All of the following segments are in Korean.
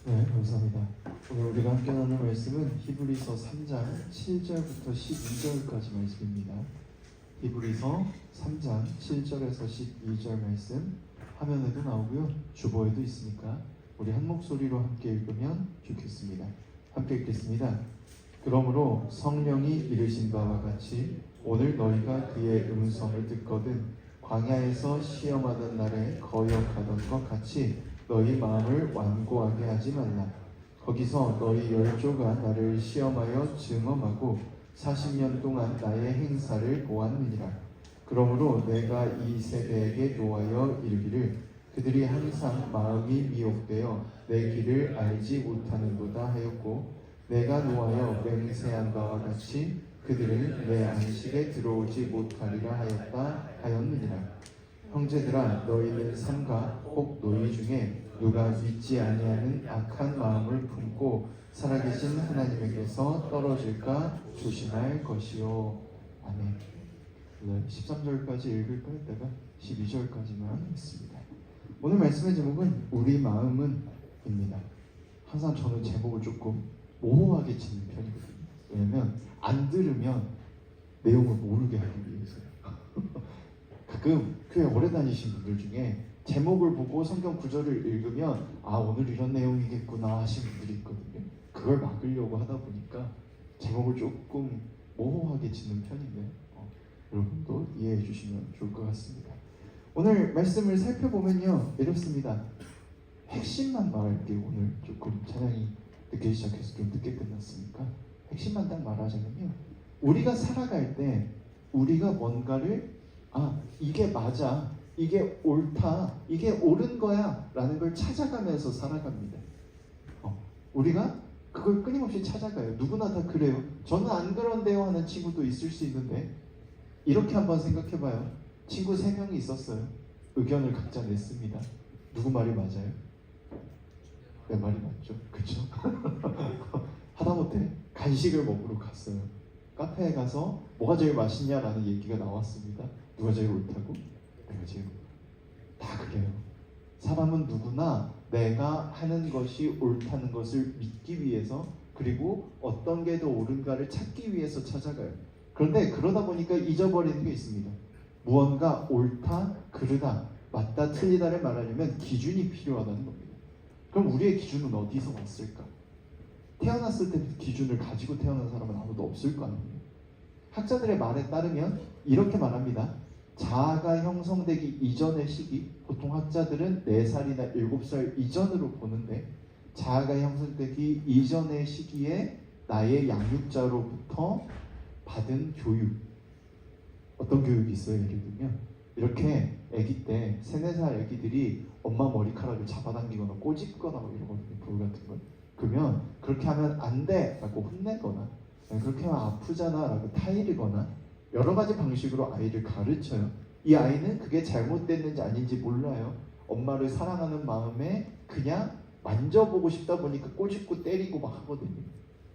네, 감사합니다. 오늘 우리가 함께 나눌 말씀은 히브리서 3장 7절부터 12절까지 말씀입니다. 히브리서 3장 7절에서 12절 말씀 화면에도 나오고요. 주보에도 있으니까 우리 한 목소리로 함께 읽으면 좋겠습니다. 함께 읽겠습니다. 그러므로 성령이 이르신 바와 같이 오늘 너희가 그의 음성을 듣거든 광야에서 시험하던 날에 거역하던 것 같이 너희 마음을 완고하게 하지 말라. 거기서 너희 열조가 나를 시험하여 증언하고 40년 동안 나의 행사를 보았느니라. 그러므로 내가 이 세대에게 노하여 이르기를 그들이 항상 마음이 미혹되어 내 길을 알지 못하는도다 하였고 내가 노하여 맹세한 바와 같이 그들은 내 안식에 들어오지 못하리라 하였느니라. 형제들아 너희는 삼가 혹 너희 중에 누가 믿지 아니하는 악한 마음을 품고 살아계신 하나님에게서 떨어질까 조심할 것이요. 아멘. 13절까지 읽을까 했다가 12절까지만 했습니다. 오늘 말씀의 제목은 우리 마음은 입니다. 항상 저는 제목을 조금 모호하게 짓는 편이거든요. 왜냐면 안 들으면 내용을 모르게 하기 위해서요. 가끔 교회 오래 다니신 분들 중에 제목을 보고 성경 구절을 읽으면 아 오늘 이런 내용이겠구나 하신 분들이 있거든요. 그걸 막으려고 하다 보니까 제목을 조금 모호하게 짓는 편인데 여러분도 이해해 주시면 좋을 것 같습니다. 오늘 말씀을 살펴보면요 이렇습니다. 핵심만 말할게요. 오늘 조금 찬양이 늦게 시작해서 좀 늦게 끝났으니까 핵심만 딱 말하자면요, 우리가 살아갈 때 우리가 뭔가를 이게 맞아, 이게 옳다, 이게 옳은 거야 라는 걸 찾아가면서 살아갑니다. 우리가 그걸 끊임없이 찾아가요. 누구나 다 그래요. 저는 안 그런데요 하는 친구도 있을 수 있는데 이렇게 한번 생각해봐요. 친구 3명이 있었어요. 의견을 각자 냈습니다. 누구 말이 맞아요? 내 말이 맞죠? 그쵸? 하다못해 간식을 먹으러 갔어요. 카페에 가서 뭐가 제일 맛있냐라는 얘기가 나왔습니다. 누가 제일 옳다고? 내가 제일 다 그래요. 사람은 누구나 내가 하는 것이 옳다는 것을 믿기 위해서, 그리고 어떤 게 더 옳은가를 찾기 위해서 찾아가요. 그런데 그러다 보니까 잊어버리는 게 있습니다. 무언가 옳다, 그르다, 맞다, 틀리다를 말하려면 기준이 필요하다는 겁니다. 그럼 우리의 기준은 어디서 왔을까? 태어났을 때 기준을 가지고 태어난 사람은 아무도 없을 거 아니에요. 학자들의 말에 따르면 이렇게 말합니다. 자아가 형성되기 이전의 시기, 보통 학자들은 4살이나 7살 이전으로 보는데, 자아가 형성되기 이전의 시기에 나의 양육자로부터 받은 교육, 어떤 교육이 있어요? 예를 들면 이렇게 아기 때 3, 4살 아기들이 엄마 머리카락을 잡아당기거나 꼬집거나 이러거든요. 불 같은 걸. 그러면 그렇게 하면 안 돼 라고 혼내거나, 그렇게 하면 아프잖아 라고 타이르거나 여러 가지 방식으로 아이를 가르쳐요. 이 아이는 그게 잘못됐는지 아닌지 몰라요. 엄마를 사랑하는 마음에 그냥 만져보고 싶다 보니까 꼬집고 때리고 막 하거든요.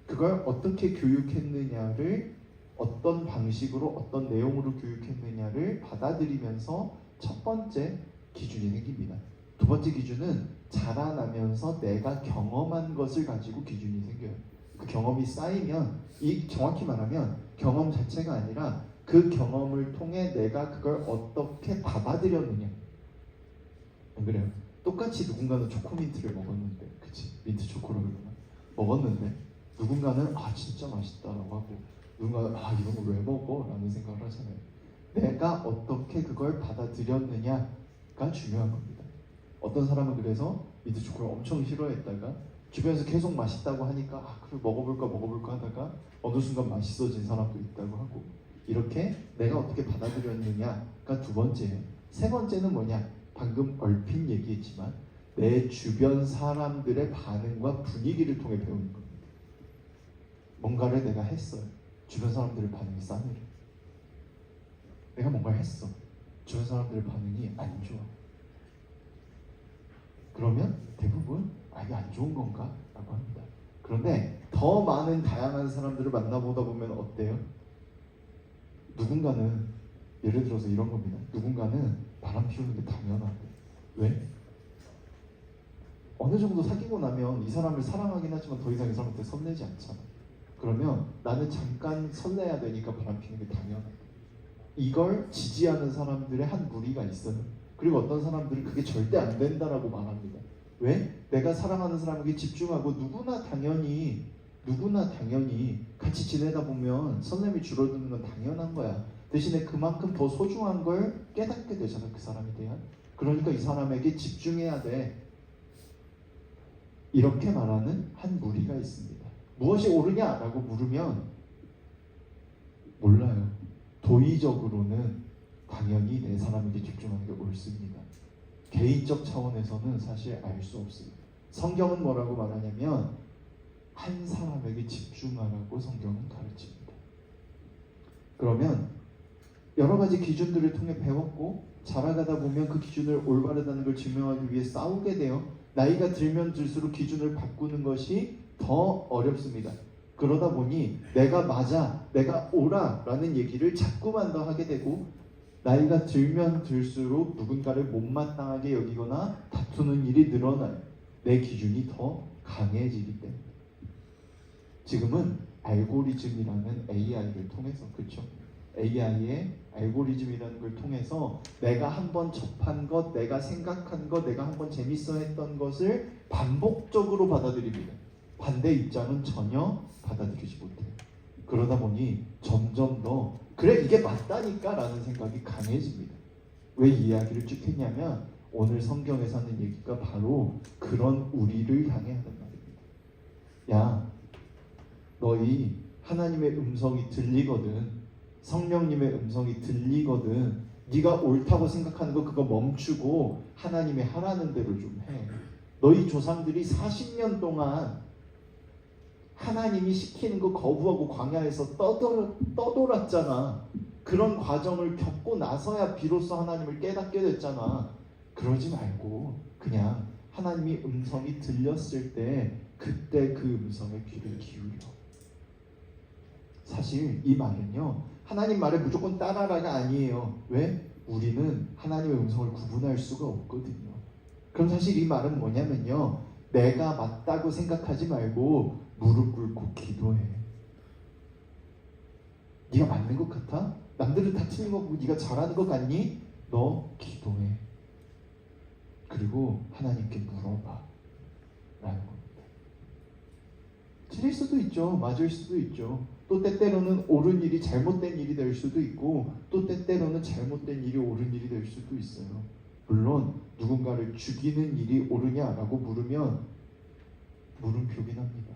그걸 어떻게 교육했느냐를, 어떤 방식으로 어떤 내용으로 교육했느냐를 받아들이면서 첫 번째 기준이 생깁니다. 두 번째 기준은 자라나면서 내가 경험한 것을 가지고 기준이 생겨요. 그 경험이 쌓이면, 정확히 말하면 경험 자체가 아니라 그 경험을 통해 내가 그걸 어떻게 받아들였느냐. 안 그래요? 똑같이 누군가는 초코민트를 먹었는데, 그치? 민트 초코를 먹었는데 누군가는 진짜 맛있다라고 하고, 누군가는 이런 걸 왜 먹어? 라는 생각을 하잖아요. 내가 어떻게 그걸 받아들였느냐가 중요한 겁니다. 어떤 사람은 그래서 민트 초코를 엄청 싫어했다가 주변에서 계속 맛있다고 하니까 그래 먹어볼까 하다가 어느 순간 맛있어진 사람도 있다고 하고, 이렇게 내가 어떻게 받아들였느냐가 두 번째예요. 세 번째는 뭐냐? 방금 얼핏 얘기했지만 내 주변 사람들의 반응과 분위기를 통해 배우는 겁니다. 뭔가를 내가 했어요. 주변 사람들의 반응이 싸늘해. 내가 뭔가를 했어. 주변 사람들의 반응이 안 좋아. 그러면 대부분 이게 안 좋은 건가? 라고 합니다. 그런데 더 많은 다양한 사람들을 만나보다 보면 어때요? 누군가는, 예를 들어서 이런 겁니다. 누군가는 바람 피우는 게 당연하대. 왜? 어느 정도 사귀고 나면 이 사람을 사랑하긴 하지만 더 이상 이 사람한테 설레지 않잖아. 그러면 나는 잠깐 설레야 되니까 바람피는 게 당연하다. 이걸 지지하는 사람들의 한 무리가 있어요. 그리고 어떤 사람들은 그게 절대 안 된다라고 말합니다. 왜? 내가 사랑하는 사람에게 집중하고 누구나 당연히 같이 지내다 보면 설렘이 줄어드는 건 당연한 거야. 대신에 그만큼 더 소중한 걸 깨닫게 되잖아, 그 사람에 대한. 그러니까 이 사람에게 집중해야 돼. 이렇게 말하는 한 무리가 있습니다. 무엇이 옳으냐라고 물으면 몰라요. 도의적으로는 당연히 내 사람에게 집중하는 게 옳습니다. 개인적 차원에서는 사실 알 수 없습니다. 성경은 뭐라고 말하냐면 한 사람에게 집중하라고 성경은 가르칩니다. 그러면 여러 가지 기준들을 통해 배웠고 자라가다 보면 그 기준을 올바르다는 걸 증명하기 위해 싸우게 돼요. 나이가 들면 들수록 기준을 바꾸는 것이 더 어렵습니다. 그러다 보니 내가 맞아, 내가 옳아 라는 얘기를 자꾸만 더 하게 되고 나이가 들면 들수록 누군가를 못마땅하게 여기거나 다투는 일이 늘어나요. 내 기준이 더 강해지기 때문에. 지금은 알고리즘이라는 AI를 통해서, 그렇죠? AI의 알고리즘이라는 걸 통해서 내가 한번 접한 것, 내가 생각한 것, 내가 한번 재밌어 했던 것을 반복적으로 받아들입니다. 반대 입장은 전혀 받아들이지 못해요. 그러다 보니 점점 더 그래 이게 맞다니까 라는 생각이 강해집니다. 왜 이 이야기를 쭉 했냐면 오늘 성경에서 하는 얘기가 바로 그런 우리를 향해 하는 말입니다. 야, 너희 하나님의 음성이 들리거든, 성령님의 음성이 들리거든, 네가 옳다고 생각하는 거 그거 멈추고 하나님의 하라는 대로 좀 해. 너희 조상들이 40년 동안 하나님이 시키는 거 거부하고 광야에서 떠돌았잖아. 그런 과정을 겪고 나서야 비로소 하나님을 깨닫게 됐잖아. 그러지 말고 그냥 하나님이 음성이 들렸을 때 그때 그 음성에 귀를 기울여. 사실 이 말은요, 하나님 말에 무조건 따라라가 아니에요. 왜? 우리는 하나님의 음성을 구분할 수가 없거든요. 그럼 사실 이 말은 뭐냐면요, 내가 맞다고 생각하지 말고 무릎 꿇고 기도해. 네가 맞는 것 같아? 남들은 다 틀린 거 보고 네가 잘하는 것 같니? 너 기도해. 그리고 하나님께 물어봐 라는 겁니다. 틀릴 수도 있죠. 맞을 수도 있죠. 또 때때로는 옳은 일이 잘못된 일이 될 수도 있고 또 때때로는 잘못된 일이 옳은 일이 될 수도 있어요. 물론 누군가를 죽이는 일이 옳으냐라고 물으면 물음표긴 합니다.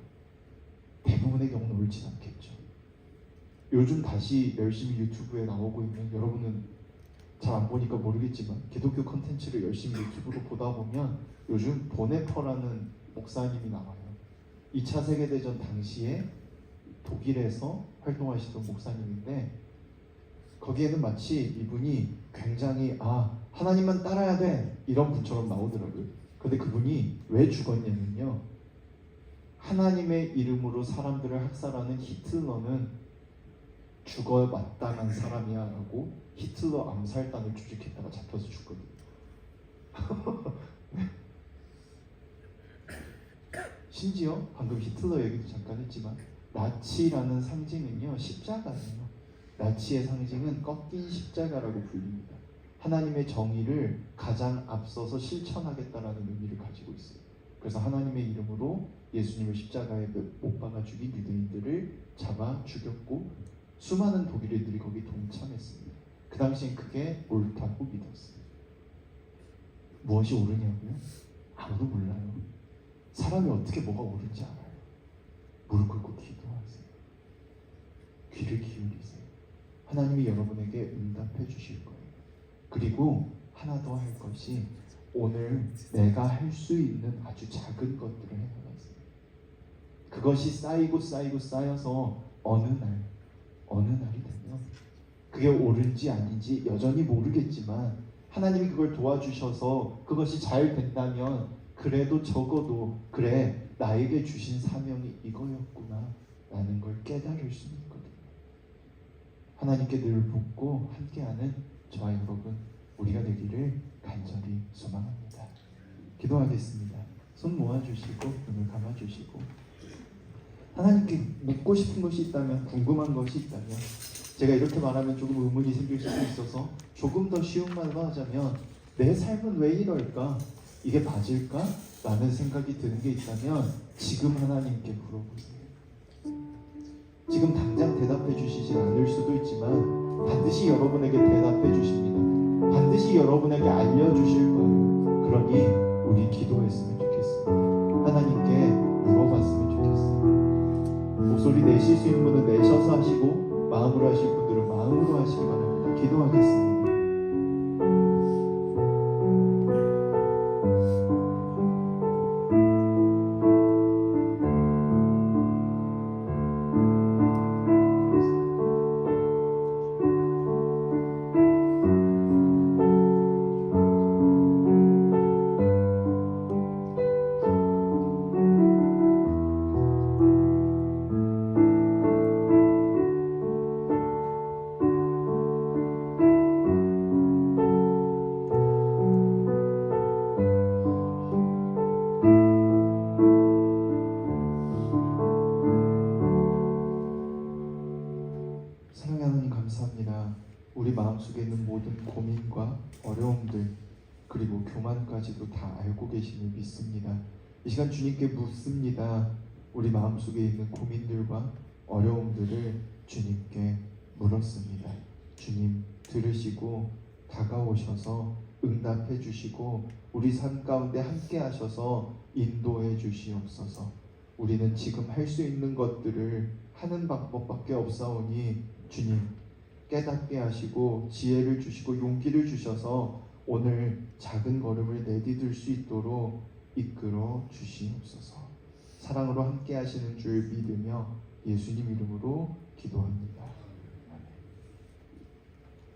대부분의 경우는 옳진 않겠죠. 요즘 다시 열심히 유튜브에 나오고 있는, 여러분은 잘 안 보니까 모르겠지만 기독교 컨텐츠를 열심히 유튜브로 보다 보면 요즘 보네퍼라는 목사님이 나와요. 2차 세계대전 당시에 독일에서 활동하시던 목사님인데 거기에는 마치 이분이 굉장히 하나님만 따라야 돼 이런 분처럼 나오더라고요. 근데 그분이 왜 죽었냐면요, 하나님의 이름으로 사람들을 학살하는 히틀러는 죽어 마땅한 사람이야 라고 히틀러 암살단을 조직했다가 잡혀서 죽거든요. 심지어 방금 히틀러 얘기도 잠깐 했지만 나치라는 상징은요, 십자가예요. 나치의 상징은 꺾인 십자가라고 불립니다. 하나님의 정의를 가장 앞서서 실천하겠다라는 의미를 가지고 있어요. 그래서 하나님의 이름으로 예수님을 십자가에 못 박아 죽인 유대인들을 잡아 죽였고 수많은 독일인들이 거기 동참했습니다. 그 당시엔 그게 옳다고 믿었어요. 무엇이 옳으냐고요? 아무도 몰라요. 사람이 어떻게 뭐가 옳은지 알아요. 무릎 꿇고 기도하세요. 귀를 기울이세요. 하나님이 여러분에게 응답해 주실 거예요. 그리고 하나 더 할 것이 오늘 내가 할 수 있는 아주 작은 것들을 해나가세요. 그것이 쌓여서 어느 날이 되면 그게 옳은지 아닌지 여전히 모르겠지만 하나님이 그걸 도와주셔서 그것이 잘 된다면 그래도 적어도 그래 나에게 주신 사명이 이거였구나 라는 걸 깨달을 수 있거든요. 하나님께 늘 붙고 함께하는 저와 여러분 우리가 되기를 간절히 소망합니다. 기도하겠습니다. 손 모아주시고 눈을 감아주시고 하나님께 묻고 싶은 것이 있다면, 궁금한 것이 있다면, 제가 이렇게 말하면 조금 의문이 생길 수도 있어서 조금 더 쉬운 말로 하자면, 내 삶은 왜 이럴까? 이게 맞을까? 라는 생각이 드는 게 있다면 지금 하나님께 물어보세요. 지금 당장 대답해 주시지 않을 수도 있지만 반드시 여러분에게 대답해 주십니다. 반드시 여러분에게 알려주실 거예요. 그러니 우리 기도했으면 좋겠습니다. 하나님께 물어봤으면 좋겠어요. 목소리 내실 수 있는 분은 내셔서 하시고, 마음으로 하실 분들은 마음으로 하시기 바랍니다. 기도하겠습니다. 사랑하는 하나님 감사합니다. 우리 마음속에 있는 모든 고민과 어려움들, 그리고 교만까지도 다 알고 계심을 믿습니다. 이 시간 주님께 묻습니다. 우리 마음속에 있는 고민들과 어려움들을 주님께 물었습니다. 주님 들으시고 다가오셔서 응답해 주시고 우리 삶 가운데 함께 하셔서 인도해 주시옵소서. 우리는 지금 할 수 있는 것들을 하는 방법밖에 없사오니 주님 깨닫게 하시고 지혜를 주시고 용기를 주셔서 오늘 작은 걸음을 내디딜 수 있도록 이끌어 주시옵소서. 사랑으로 함께 하시는 줄 믿으며 예수님 이름으로 기도합니다.